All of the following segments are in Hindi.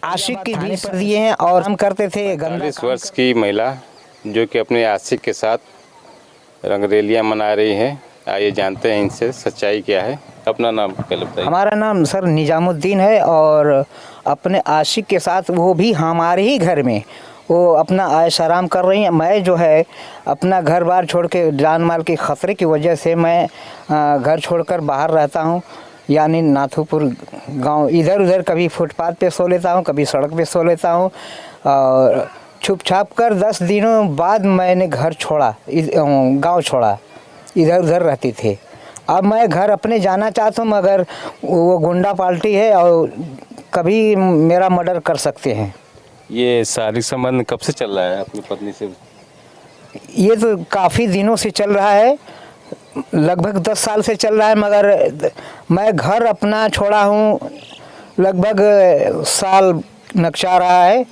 आशिक की थाने पर दिए हैं और हम करते थे गंदा 40 वर्ष की महिला जो कि अपने आशिक के साथ रंगरेलियां मना रही है। आइए जानते हैं इनसे सच्चाई क्या है। अपना नाम पहले बताइए। हमारा नाम सर निजामुद्दीन है और अपने आशिक के साथ वो भी हमारे ही घर में वो अपना ऐश आराम कर रही हैं। मैं जो है अपना घर बार छोड़ के जान माल के ख़तरे की वजह से मैं घर छोड़कर बाहर रहता हूँ, यानी नाथूपुर गांव। इधर उधर कभी फुटपाथ पे सो लेता हूँ, कभी सड़क पे सो लेता हूँ और छुप छाप कर 10 दिनों बाद मैंने घर छोड़ा, गांव छोड़ा। इधर उधर रहती थी। अब मैं घर अपने जाना चाहता हूँ मगर वो गुंडा पार्टी है और कभी मेरा मर्डर कर सकते हैं। ये शारीरिक संबंध कब से चल रहा है अपनी पत्नी से? ये तो काफ़ी दिनों से चल रहा है, लगभग 10 साल से चल रहा है, मगर मैं घर अपना छोड़ा हूँ लगभग साल नक्शा रहा है।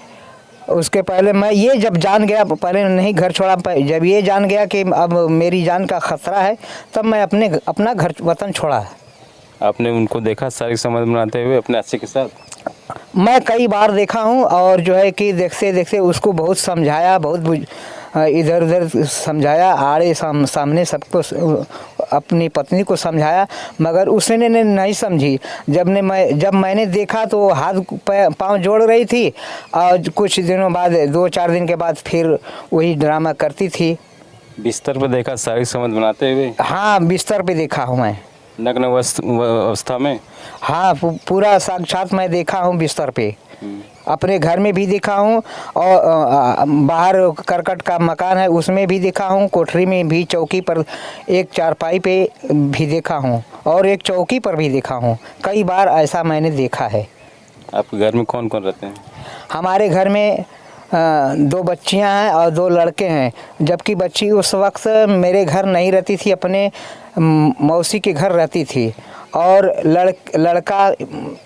उसके पहले मैं ये जब जान गया, पहले नहीं घर छोड़ा, जब ये जान गया कि अब मेरी जान का खतरा है तब मैं अपना घर वतन छोड़ा। आपने उनको देखा शारीरिक संबंध बनाते हुए अपने आशिक के साथ? मैं कई बार देखा हूँ और जो है कि देखते देखते उसको बहुत समझाया, बहुत इधर उधर समझाया, आड़े सामने सबको, अपनी पत्नी को समझाया, मगर उसने नहीं समझी। जब मैंने देखा तो हाथ पांव जोड़ रही थी और कुछ दिनों बाद, 2-4 दिन के बाद फिर वही ड्रामा करती थी। बिस्तर पर देखा शारीरिक संबंध बनाते हुए? हाँ, बिस्तर पे देखा हूँ मैं। नग्न अवस्था में? हाँ, पूरा साक्षात मैं देखा हूँ बिस्तर पे। अपने घर में भी देखा हूँ और बाहर करकट का मकान है उसमें भी देखा हूँ, कोठरी में भी, चौकी पर, एक चारपाई पे भी देखा हूँ और एक चौकी पर भी देखा हूँ। कई बार ऐसा मैंने देखा है। आपके घर में कौन कौन रहते हैं? हमारे घर में 2 बच्चियां हैं और 2 लड़के हैं, जबकि बच्ची उस वक्त मेरे घर नहीं रहती थी, अपने मौसी के घर रहती थी और लड़का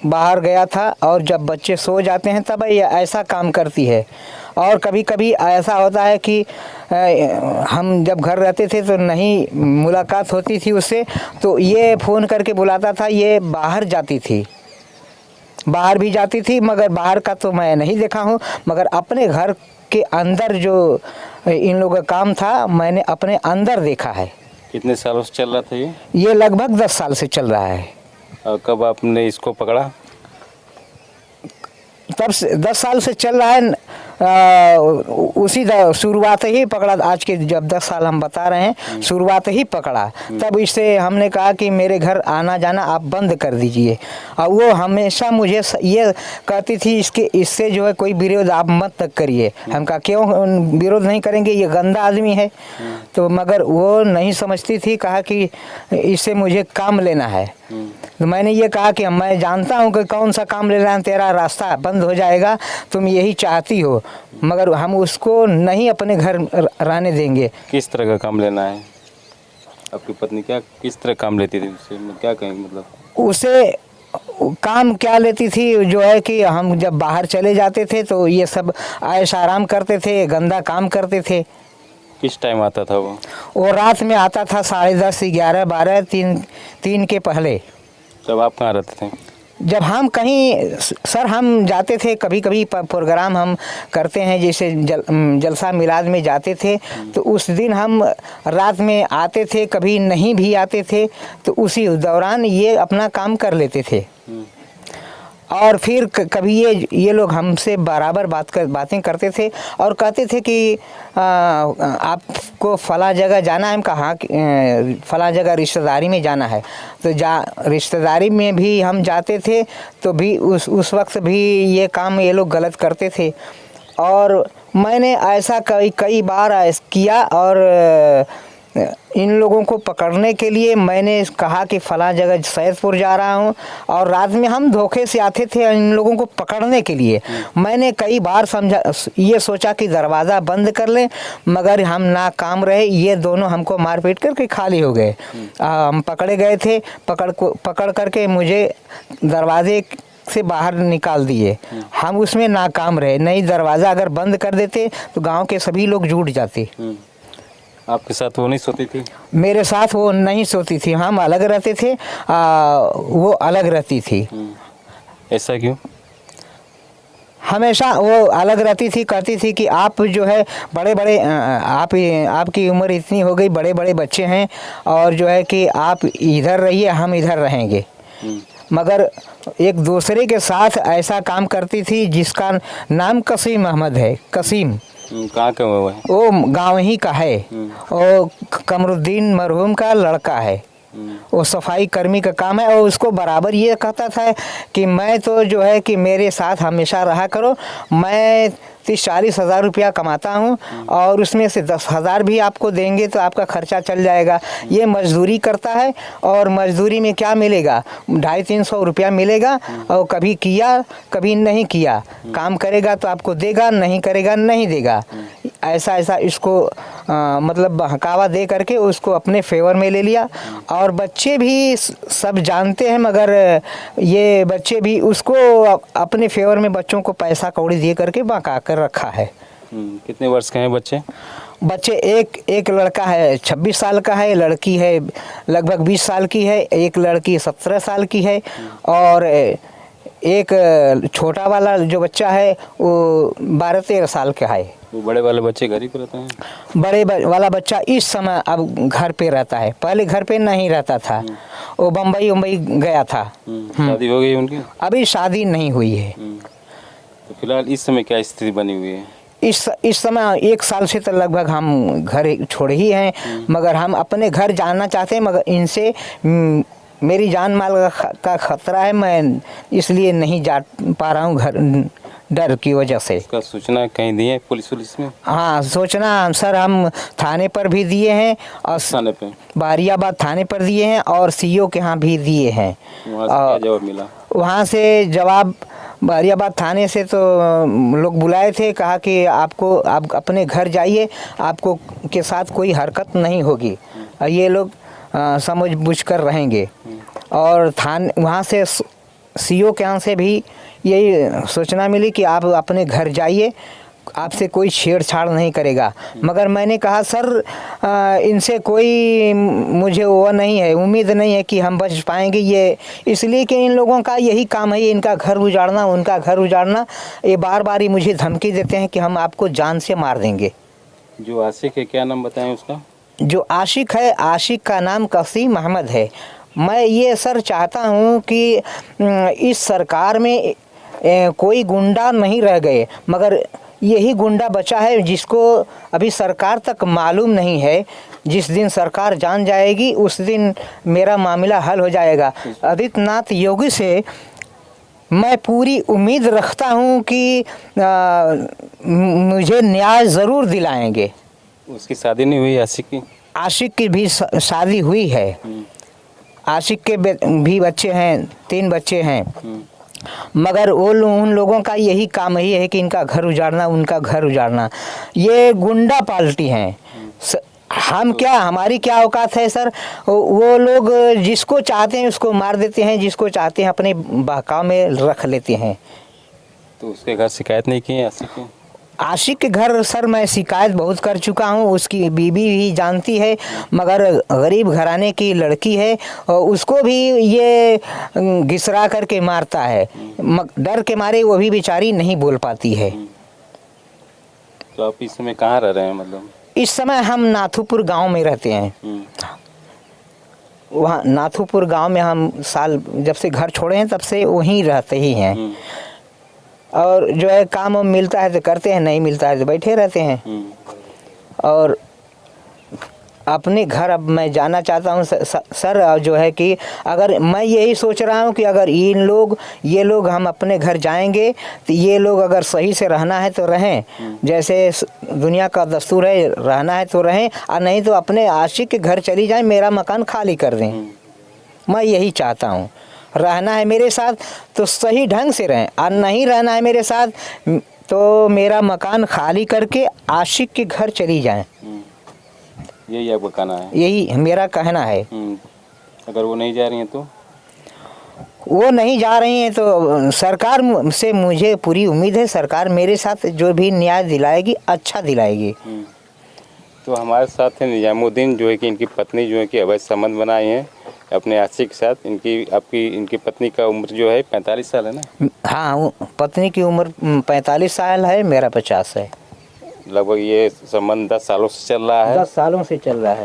बाहर गया था। और जब बच्चे सो जाते हैं तब ये ऐसा काम करती है। और कभी कभी ऐसा होता है कि हम जब घर रहते थे तो नहीं मुलाकात होती थी उससे, तो ये फ़ोन करके बुलाता था। ये बाहर जाती थी, बाहर भी जाती थी, मगर बाहर का तो मैं नहीं देखा हूँ, मगर अपने घर के अंदर जो इन लोगों का काम था मैंने अपने अंदर देखा है। कितने सालों से चल रहा था ये? ये लगभग 10 साल से चल रहा है। और कब आपने इसको पकड़ा? तब से 10 साल से चल रहा है। उसी शुरुआत ही पकड़ा। आज के जब 10 साल हम बता रहे हैं, शुरुआत ही पकड़ा। तब इससे हमने कहा कि मेरे घर आना जाना आप बंद कर दीजिए। और वो हमेशा मुझे ये कहती थी इससे जो है कोई विरोध आप मत तक करिए। हम कहा क्यों विरोध नहीं करेंगे, ये गंदा आदमी है। तो मगर वो नहीं समझती थी, कहा कि इससे मुझे काम लेना है। तो मैंने ये कहा कि मैं जानता हूँ कि कौन सा काम ले रहा है, तेरा रास्ता बंद हो जाएगा, तुम यही चाहती हो, मगर हम उसको नहीं अपने घर रहने देंगे। किस तरह का काम लेना है? आपकी पत्नी किस तरह काम लेती थी उससे? क्या कहेंगे, मतलब उसे काम क्या लेती थी, जो है कि हम जब बाहर चले जाते थे तो ये सब ऐश आराम करते थे, गंदा काम करते थे। किस टाइम आता था वो? वो रात में आता था 10:30, 11, 12, 3 के पहले। तब आप कहाँ रहते थे? जब हम कहीं सर हम जाते थे, कभी कभी प्रोग्राम हम करते हैं, जैसे जलसा मिलाद में जाते थे, तो उस दिन हम रात में आते थे, कभी नहीं भी आते थे, तो उसी दौरान ये अपना काम कर लेते थे। और फिर कभी ये लोग हमसे बराबर बातें करते थे और कहते थे कि आपको फला जगह जाना है। हम कहा फला जगह रिश्तेदारी में जाना है। तो रिश्तेदारी में भी हम जाते थे तो भी उस वक्त भी ये काम ये लोग गलत करते थे। और मैंने ऐसा कई बार किया और इन लोगों को पकड़ने के लिए मैंने कहा कि फ़लाँ जगह सैदपुर जा रहा हूँ, और रात में हम धोखे से आते थे इन लोगों को पकड़ने के लिए। मैंने कई बार ये सोचा कि दरवाज़ा बंद कर लें, मगर हम नाकाम रहे। ये दोनों हमको मार पीट करके खाली हो गए। हम पकड़े गए थे, पकड़ करके मुझे दरवाजे से बाहर निकाल दिए। हम उसमें नाकाम रहे। नहीं, दरवाज़ा अगर बंद कर देते तो गांव के सभी लोग जुट जाते। आपके साथ वो नहीं सोती थी? मेरे साथ वो नहीं सोती थी, हम अलग रहते थे, वो अलग रहती थी। ऐसा क्यों? हमेशा वो अलग रहती थी, कहती थी कि आप जो है बड़े बड़े आपकी उम्र इतनी हो गई, बड़े बड़े बच्चे हैं और जो है कि आप इधर रहिए, हम इधर रहेंगे। मगर एक दूसरे के साथ ऐसा काम करती थी जिसका नाम कसीम अहमद है। कसीम कहाँ का हुआ है? वो गांव ही का है। वो कमरुद्दीन मरहूम का लड़का है। वो सफाई कर्मी का काम है और उसको बराबर ये कहता था कि मैं तो जो है कि मेरे साथ हमेशा रहा करो, मैं 30-40 हज़ार रुपया कमाता हूँ और उसमें से 10,000 भी आपको देंगे तो आपका खर्चा चल जाएगा। ये मजदूरी करता है और मजदूरी में क्या मिलेगा, 250-300 रुपया मिलेगा और कभी किया कभी नहीं किया, काम करेगा तो आपको देगा, नहीं करेगा नहीं देगा। ऐसा इसको मतलब बहकावा दे करके उसको अपने फेवर में ले लिया और बच्चे भी सब जानते हैं, मगर ये बच्चे भी उसको अपने फेवर में बच्चों को पैसा कौड़ी दे करके बहका कर रखा है। कितने वर्ष के हैं बच्चे? बच्चे एक लड़का है 26 साल का है, लड़की है लगभग 20 साल की है, एक लड़की 17 साल की है और एक छोटा वाला जो बच्चा है वो 12-13 साल का है। वो बड़े वाले बच्चे घर ही पे रहते हैं? बड़े वाला बच्चा इस समय अब घर पे रहता है, पहले घर पे नहीं रहता था, वो बम्बई गया था। शादी हो गई उनकी? अभी शादी नहीं हुई है। तो फिलहाल इस समय क्या स्थिति बनी हुई है? इस समय 1 साल से तो लगभग हम घर छोड़े ही हैं, मगर हम अपने घर जाना चाहते हैं, मगर इनसे मेरी जान माल का खतरा है, मैं इसलिए नहीं जा पा रहा हूँ घर, डर की वजह से। इसका सूचना कहीं दिए पुलिस में? हाँ, सूचना सर हम थाने पर भी दिए हैं और थाने पे बारियाबाद थाने पर दिए हैं और सीओ के यहाँ भी दिए हैं। वहाँ से क्या जवाब मिला? वहाँ से जवाब बारियाबाद थाने से तो लोग बुलाए थे, कहा कि आप अपने घर जाइए, आपको के साथ कोई हरकत नहीं होगी, ये लोग समझ बूझ कर रहेंगे। और वहाँ से सीओ के यहाँ से भी यही सूचना मिली कि आप अपने घर जाइए, आपसे कोई छेड़छाड़ नहीं करेगा। मगर मैंने कहा सर इनसे कोई मुझे वो नहीं है, उम्मीद नहीं है कि हम बच पाएंगे, ये इसलिए कि इन लोगों का यही काम है, इनका घर उजाड़ना, उनका घर उजाड़ना। ये बार बार ही मुझे धमकी देते हैं कि हम आपको जान से मार देंगे। जो आशिक है, क्या नाम बताएं उसका? जो आशिक है, आशिक का नाम कसीम अहमद है। मैं ये सर चाहता हूँ कि इस सरकार में कोई गुंडा नहीं रह गए, मगर यही गुंडा बचा है जिसको अभी सरकार तक मालूम नहीं है। जिस दिन सरकार जान जाएगी उस दिन मेरा मामला हल हो जाएगा। आदित्यनाथ योगी से मैं पूरी उम्मीद रखता हूँ कि मुझे न्याय ज़रूर दिलाएंगे। उसकी शादी नहीं हुई आशिक की? आशिक की भी शादी हुई है। आशिक के भी बच्चे हैं, 3 बच्चे हैं, मगर उन लोगों का यही काम ही है कि इनका घर उजाड़ना, उनका घर उजाड़ना। ये गुंडा पार्टी हैं। हम क्या, हमारी क्या औकात है सर? वो लोग जिसको चाहते हैं उसको मार देते हैं, जिसको चाहते हैं अपने बहकाव में रख लेते हैं। तो उसके घर शिकायत नहीं की है आशिक की? आशिक के घर सर मैं शिकायत बहुत कर चुका हूँ, उसकी बीवी भी जानती है, मगर गरीब घराने की लड़की है और उसको भी ये घिसरा करके मारता है। डर के मारे वो भी बेचारी नहीं बोल पाती है। तो आप इस समय कहाँ रह रहे हैं? मतलब इस समय हम नाथुपुर गांव में रहते हैं। वहाँ नाथुपुर गांव में हम साल जब से घर छोड़े हैं तब से वहीं रहते ही हैं। और जो है काम मिलता है तो करते हैं, नहीं मिलता है तो बैठे रहते हैं। और अपने घर अब मैं जाना चाहता हूँ सर। जो है कि अगर मैं यही सोच रहा हूँ कि अगर ये लोग हम अपने घर जाएंगे तो ये लोग अगर सही से रहना है तो रहें, जैसे दुनिया का दस्तूर है, रहना है तो रहें, और नहीं तो अपने आशिक के घर चली जाएं, मेरा मकान खाली कर दें। मैं यही चाहता हूँ। रहना है मेरे साथ तो सही ढंग से रहें, और नहीं रहना है मेरे साथ तो मेरा मकान खाली करके आशिक के घर चली जाएं। यही आपका कहना है? यही मेरा कहना है। अगर वो नहीं जा रही हैं तो? वो नहीं जा रही हैं तो सरकार से मुझे पूरी उम्मीद है, सरकार मेरे साथ जो भी न्याय दिलाएगी अच्छा दिलाएगी। तो हमारे साथ है निजामुद्दीन, जो है कि इनकी पत्नी जो है कि अवैध संबंध बनाए हैं अपने आशिक के साथ। इनकी पत्नी का उम्र जो है 45 साल है ना? हाँ, पत्नी की उम्र 45 साल है, मेरा 50 है। लगभग ये संबंध 10 सालों से चल रहा है। 10 सालों से चल रहा है।